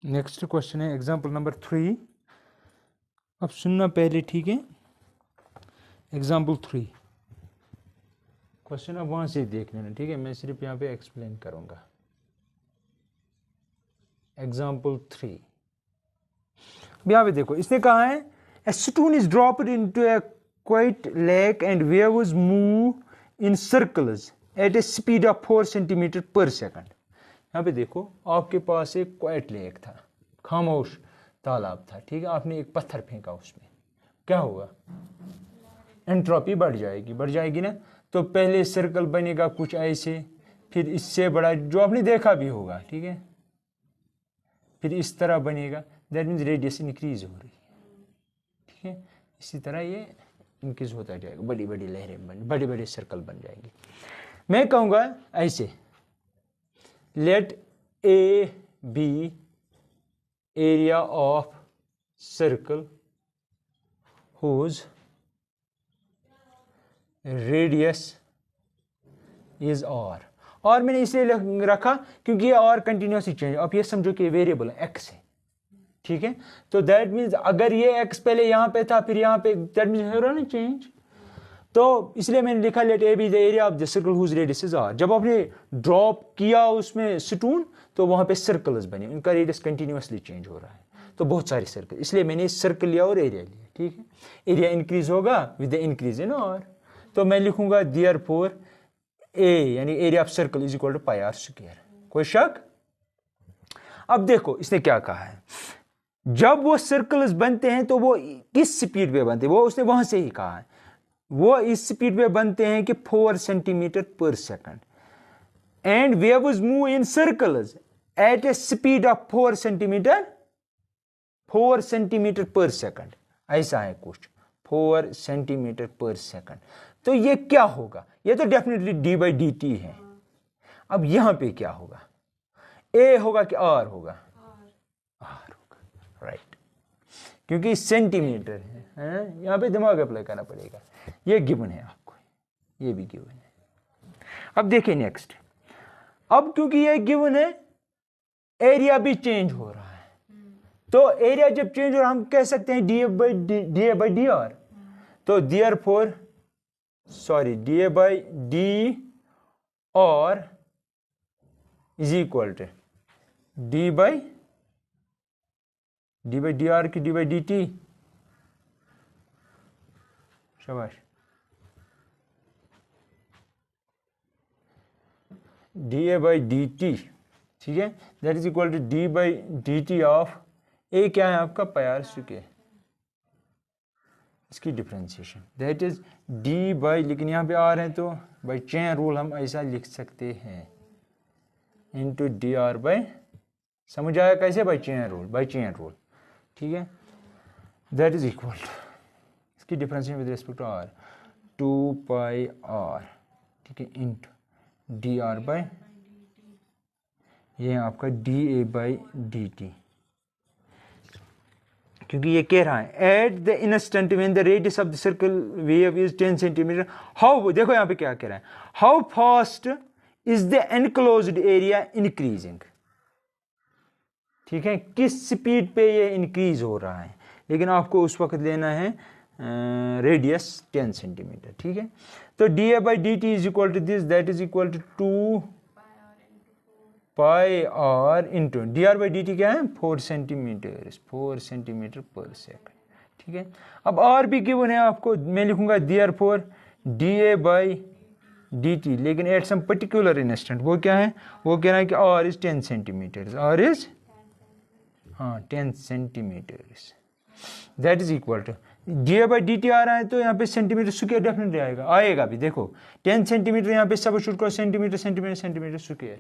Next question है example number 3। अब सुनना पहले, ठीक है। एग्जाम्पल 3 क्वेश्चन अब वहाँ से देख लेना, ठीक है। मैं सिर्फ यहाँ पे एक्सप्लेन करूँगा। एग्जाम्पल 3 यहाँ पे देखो, इसने कहा है a stone is dropped into a quiet lake and waves move in circles at a speed of 4 centimeter per second। यहाँ पे देखो, आपके पास एक क्वाइट लेक था, खामोश तालाब था, ठीक है। आपने एक पत्थर फेंका, उसमें क्या होगा? एंट्रोपी बढ़ जाएगी ना। तो पहले सर्कल बनेगा कुछ ऐसे, फिर इससे बड़ा, जो आपने देखा भी होगा, ठीक है। फिर इस तरह बनेगा, दैट मीन्स रेडियस इंक्रीज हो रही है, ठीक है। इसी तरह ये इंक्रीज होता जाएगा, बड़ी बड़ी लहरें बड़े बड़े सर्कल बन जाएंगे। मैं कहूँगा ऐसे, let A be area of circle whose radius is r. और मैंने इसलिए रखा क्योंकि ये और कंटिन्यूसली चेंज, आप ये समझो कि वेरिएबल एक्स है, ठीक है। तो दैट मीन्स अगर ये एक्स पहले यहां पे था फिर यहां पे, दैट मीन्स हो रहा ना चेंज। तो इसलिए मैंने लिखा let A be the area of the circle whose radius is r. जब आपने ड्रॉप किया उसमें स्टोन तो वहां पे सर्कल्स बने, उनका रेडियस कंटिन्यूसली चेंज हो रहा है, तो बहुत सारे सर्कल, इसलिए मैंने सर्कल लिया और एरिया लिया, ठीक है। एरिया इंक्रीज होगा with the increase in r. तो मैं लिखूंगा देयरफॉर ए यानी area of circle is equal to pi are square. कोई शक? अब देखो इसने क्या कहा है, जब वो सर्कल्स बनते हैं तो वो किस स्पीड पे बनते हैं, वो उसने वहां से ही कहा है, वो इस स्पीड पे बनते हैं कि 4 सेंटीमीटर पर second. And waves move in circles eight A speed of 4 centimetre पर सेकंड। ऐसा है कुछ, 4 सेंटीमीटर पर सेकंड। तो ये क्या होगा? ये तो definitely D by D T है। अब यहां पे क्या होगा? ए होगा कि आर होगा? आर होगा, राइट। क्योंकि सेंटीमीटर है, यहां पे दिमाग अप्लाई करना पड़ेगा। ये गिवन है आपको, ये भी गिवन है। अब देखिए नेक्स्ट, अब क्योंकि ये गिवन है, एरिया भी चेंज हो रहा है। तो एरिया जब चेंज हो रहा है, हम कह सकते हैं D A by D R. तो therefore D A by D R is equal to D by D R की डी बाई डी टी। शाबाश। D A by D T, ठीक है, that is equal to D by D T of A क्या है आपका? Pi are square. इसकी differentiation that is D by, लेकिन यहाँ पे आर है तो बाई चेन रूल हम ऐसा लिख सकते हैं, इंटू डी आर बाई, समझ आया कैसे? बाई चेन रूल, ठीक है। दैट इज इक्वल टू, इसकी differentiation with respect to r, 2 pi r, ठीक है, इंटू डी आर बाई, ये आपका d A by D t. क्योंकि ये कह रहा है at the instant when the radius of the circle wave is 10 centimetre, how, देखो यहां पे क्या कह रहा है, how fast is the enclosed area increasing, ठीक है, किस स्पीड पे ये इंक्रीज हो रहा है। लेकिन आपको उस वक्त लेना है रेडियस 10 सेंटीमीटर, ठीक है। तो d A by D t is equal to this, that is equal to 2 pi r into d r by D t क्या है? 4 सेंटीमीटर पर सेकंड, ठीक है। अब आर भी गिवन है आपको, मैं लिखूंगा therefore D A by D T, लेकिन एट सम पर्टिकुलर इंस्टेंट, वो क्या है? वो कह रहा है कि R is 10 centimetre, R is 10 centimetre, that is equal to D A by D T आ रहा है तो यहाँ पे सेंटीमीटर स्क्वायर डेफिनेटली आएगा भी। देखो 10 सेंटीमीटर यहाँ पे सब शुरू सेंटीमीटर स्क्वायर,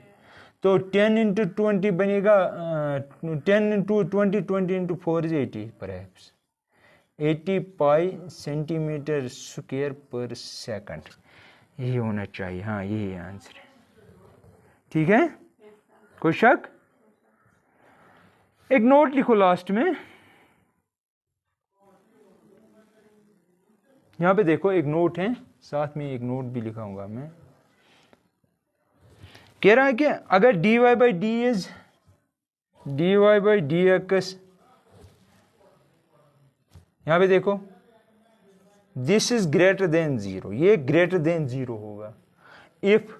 तो 10 इंटू 20 बनेगा 10 into 20 into 4 is 80 perhaps 80 pi centimetre square पर सेकंड। यही होना चाहिए, हाँ यही आंसर है, ठीक है। कोई शक? एक नोट लिखो लास्ट में, यहां पे देखो एक नोट है, साथ में एक नोट भी लिखाऊंगा मैं। कह रहा है कि अगर dy by d is d y by d x, यहां पे देखो this is greater than zero, ये ग्रेटर देन जीरो होगा if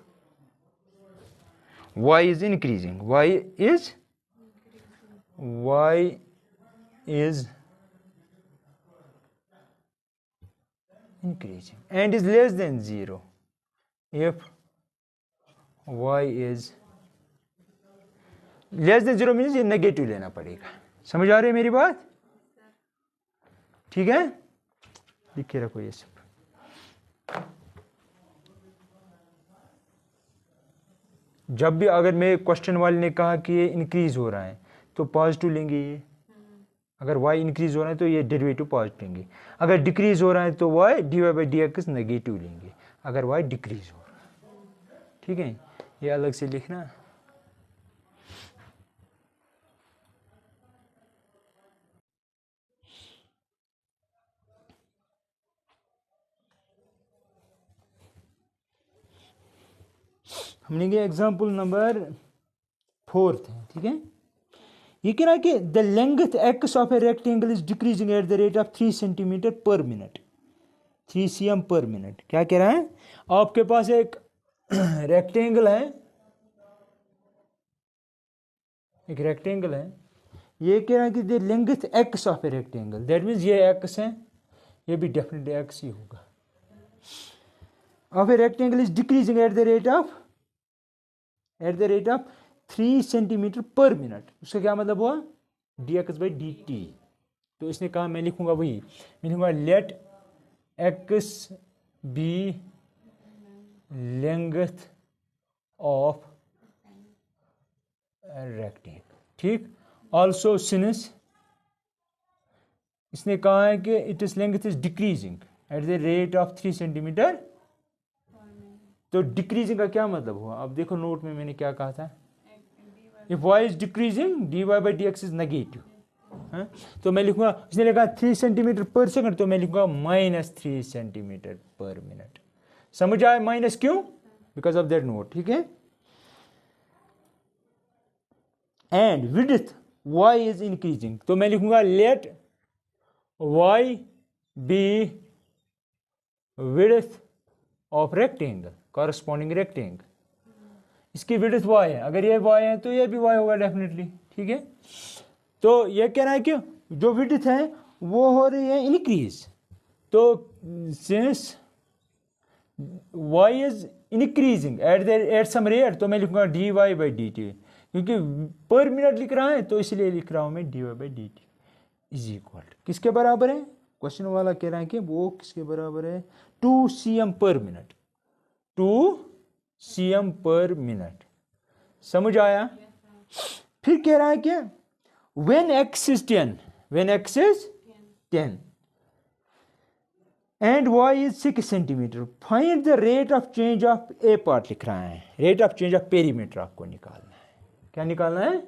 y is increasing, y is increasing and is less than zero if y is less than zero means ये negative लेना पड़ेगा। समझ आ रही है मेरी बात? ठीक है, लिखे रखो ये सब। जब भी अगर मैं क्वेश्चन वाले ने कहा कि ये इंक्रीज हो रहा है तो पॉजिटिव लेंगे ये, अगर y इंक्रीज हो रहा है तो ये डेरिवेटिव पॉजिटिव लेंगे, अगर डिक्रीज हो रहा है तो y d y by d x negative लेंगे अगर y डिक्रीज हो रहा है। ठीक है, ये अलग से लिखना। हमने ये एग्जाम्पल नंबर 4 है। ठीक है, ये कह रहा है कि the length x of a rectangle is decreasing at the rate of 3 centimetre per minute, 3 cm पर मिनट। क्या कह रहा है, आपके पास एक रेक्टेंगल है, एक रेक्टेंगल है, ये कह रहा है कि the length x of a rectangle, that means ये एक्स है, ये भी डेफिनेटली एक्स ही होगा, of a rectangle is decreasing at the rate of 3 centimetre per minute. उसका क्या मतलब हुआ, d x by D t. तो इसने कहा मैं लिखूंगा वही, मैं लिखूंगा let x be length of rectangle. ठीक, ऑल्सो सिंस इसने कहा है कि it is length is decreasing at the rate of 3 centimetre, तो डिक्रीजिंग का क्या मतलब हुआ, अब देखो नोट में मैंने क्या कहा था, if y is decreasing dy by d x is negative, तो मैं लिखूंगा, इसने लिखा 3 सेंटीमीटर पर सेकंड, तो मैं लिखूंगा -3 सेंटीमीटर पर मिनट। समझ आए माइनस क्यों, बिकॉज ऑफ दैट नोट। ठीक है, and width y is increasing, तो मैं लिखूंगा let y be width of rectangle, corresponding rectangle, इसकी विड्थ y है, अगर ये y है तो ये भी y होगा डेफिनेटली। ठीक है, तो ये कह रहा है कि जो विड्थ है वो हो रही है इंक्रीज, तो since y is increasing at some rate, तो मैं लिखूंगा dy बाई डी टी, क्योंकि पर मिनट लिख रहा है तो इसलिए लिख रहा हूं मैं dy by D t is equal किसके बराबर है, क्वेश्चन वाला कह रहा है कि वो किसके बराबर है, 2 cm पर मिनट, 2 cm पर मिनट। समझ आया? फिर कह रहा है कि when x is 10 and y is 6 centimetre, find the rate of change of A part लिख रहा है, rate of change of perimeter आपको निकालना है। क्या निकालना है,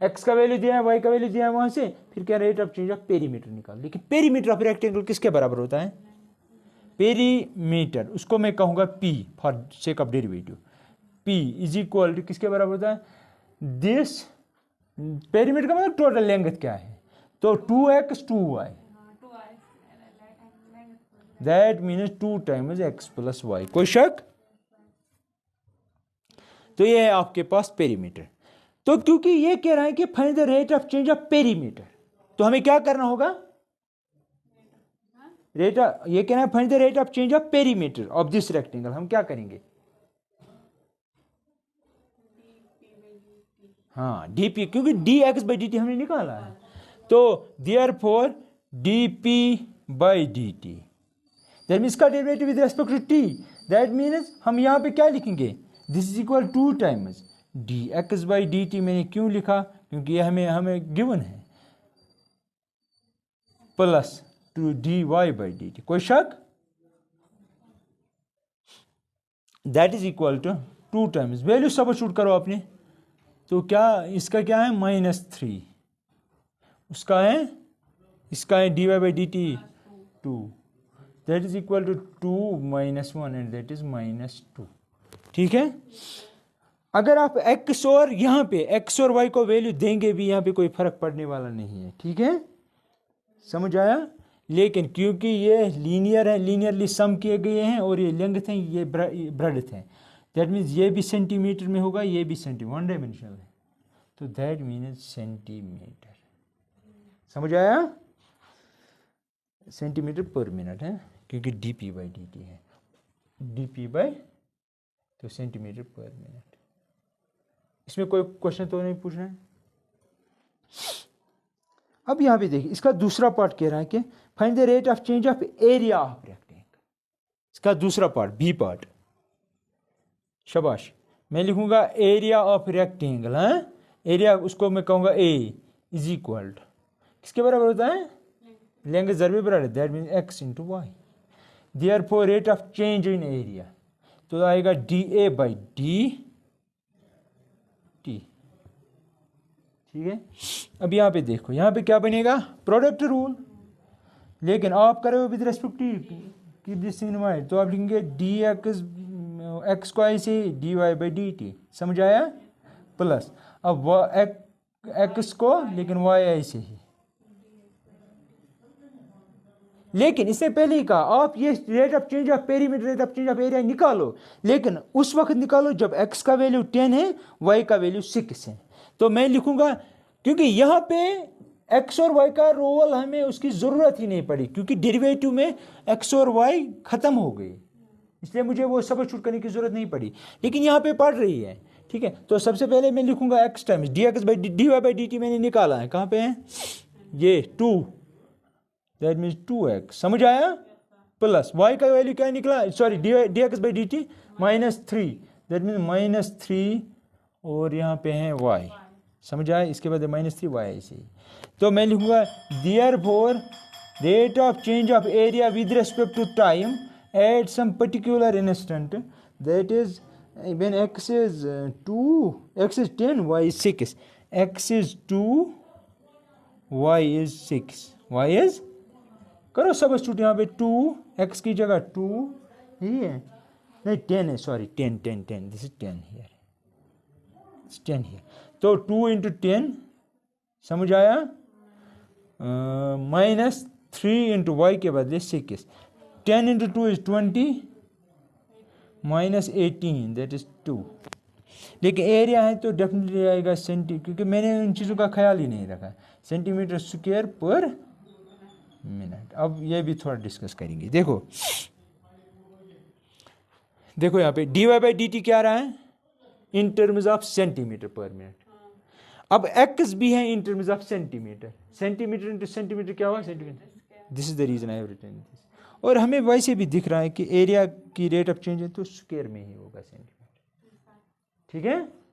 x का वैल्यू दिया है, y का वैल्यू दिया है वहां से, फिर क्या rate of change of perimeter निकाल। लेकिन पेरीमीटर ऑफ रेक्टेंगल किसके बराबर होता है, पेरीमीटर, उसको मैं कहूंगा p for sake of derivative, p is equal to किसके बराबर होता है, दिस पेरीमीटर का मतलब टोटल लेंथ क्या है, तो 2x 2y, that means 2 times x plus y। कोई शक? तो ये है आपके पास पेरीमीटर। तो क्योंकि ये कह रहा है कि find the rate of change of perimeter, तो हमें क्या करना होगा, रेट, ये कह रहा है find the rate of change of perimeter of this rectangle, हम क्या करेंगे, हाँ dp, क्योंकि dx बाई dt हमने निकाला है, तो therefore dp by dt, that means का derivative with respect to t, that means हम यहाँ पे क्या लिखेंगे, this is equal 2 times dx by dt। मैंने क्यों लिखा, क्योंकि ये हमें गिवन है, प्लस 2 dy बाई dt। कोई शक? That is equal to 2 times, value substitute करो आपने, तो क्या इसका क्या है -3, उसका है, इसका है dy by dt 2, that is equal to 2 - 1 and that is -2। ठीक है, अगर आप x और यहाँ पे x और y को वैल्यू देंगे भी यहाँ पे कोई फर्क पड़ने वाला नहीं है, ठीक है, समझ आया। लेकिन क्योंकि ये लीनियर है, लीनियरली सम किए गए हैं और ये लेंथ है, ये ब्रेड्थ है, दैट मीन्स ये भी सेंटीमीटर में होगा, ये भी सेंटीमीटर, वन डायमेंशनल है, तो दैट मीन्स सेंटीमीटर, समझ आया, सेंटीमीटर पर मिनट है, क्योंकि dp/dt है, dp बाय तो सेंटीमीटर पर मिनट। इसमें कोई क्वेश्चन तो नहीं पूछना है। अब यहाँ पे देखिए, इसका दूसरा पार्ट कह रहा है कि find the rate of change of area of rectangle, इसका दूसरा पार्ट बी पार्ट, शाबाश। मैं लिखूंगा एरिया ऑफ रेक्टेंगल, हाँ, एरिया उसको मैं कहूंगा ए इज इक्वल टू किसके बराबर होता है, लेंगे जरबे बराबर, that mean x into y, therefore rate of change in area तो आएगा dA/dt, ठीक है। अब यहाँ पे देखो, यहाँ पे क्या बनेगा, प्रोडक्ट रूल, लेकिन आप करोगे with respect keep this in mind, तो आप लिखेंगे dx, x को ऐसे dy/dt, समझ आया, प्लस अब x को, लेकिन y ऐसे ही। लेकिन इससे पहले ही कहा आप ये rate of change of perimeter, rate of change of area निकालो, लेकिन उस वक्त निकालो जब x का वैल्यू 10 है, y का वैल्यू 6 है। तो मैं लिखूंगा, क्योंकि यहाँ पे x और y का रोल हमें उसकी ज़रूरत ही नहीं पड़ी, क्योंकि डेरिवेटिव में x और y खत्म हो गई, इसलिए मुझे वो सब्स्टिट्यूट करने की ज़रूरत नहीं पड़ी, लेकिन यहाँ पे पढ़ रही है, ठीक है। तो सबसे पहले मैं लिखूंगा x टाइम्स dx/dy/dt मैंने निकाला है, कहाँ पे है ये 2, दैट मीन्स 2x, समझ आया, प्लस y का वैल्यू क्या निकला, सॉरी dx/dt -3, दैट मीन्स -3 और यहाँ पे है y, समझ आया, इसके बाद -3y ऐसे ही। तो मैं लिखूंगा therefore rate of change of area with respect to time at some particular instant, that is when x is 2, x is 10, y is 6, x is 2, y is 6, y is, करो substitute, यहाँ पे 2, x की जगह 2 ही है, नहीं 10 है, sorry 10, this is 10 here, 10 here, तो 2 into 10, समझ आया, -3 इंटू वाई के बदले 6, 10 इंटू 2 इज 20, -18 दैट इज 2। लेकिन एरिया है तो डेफिनेटली आएगा क्योंकि मैंने उन चीज़ों का ख्याल ही नहीं रखा, सेंटीमीटर स्क्वायर पर मिनट। अब ये भी थोड़ा डिस्कस करेंगे। देखो यहाँ पे dy/dt क्या रहा है in terms of centimetre per minute. अब x भी है in terms of centimetre, centimetre into centimetre क्या हुआ, centimetre, this is the reason I have written this. और हमें वैसे भी दिख रहा है कि एरिया की रेट ऑफ चेंज है तो स्क्वायर में ही होगा सेंटीमीटर, ठीक है।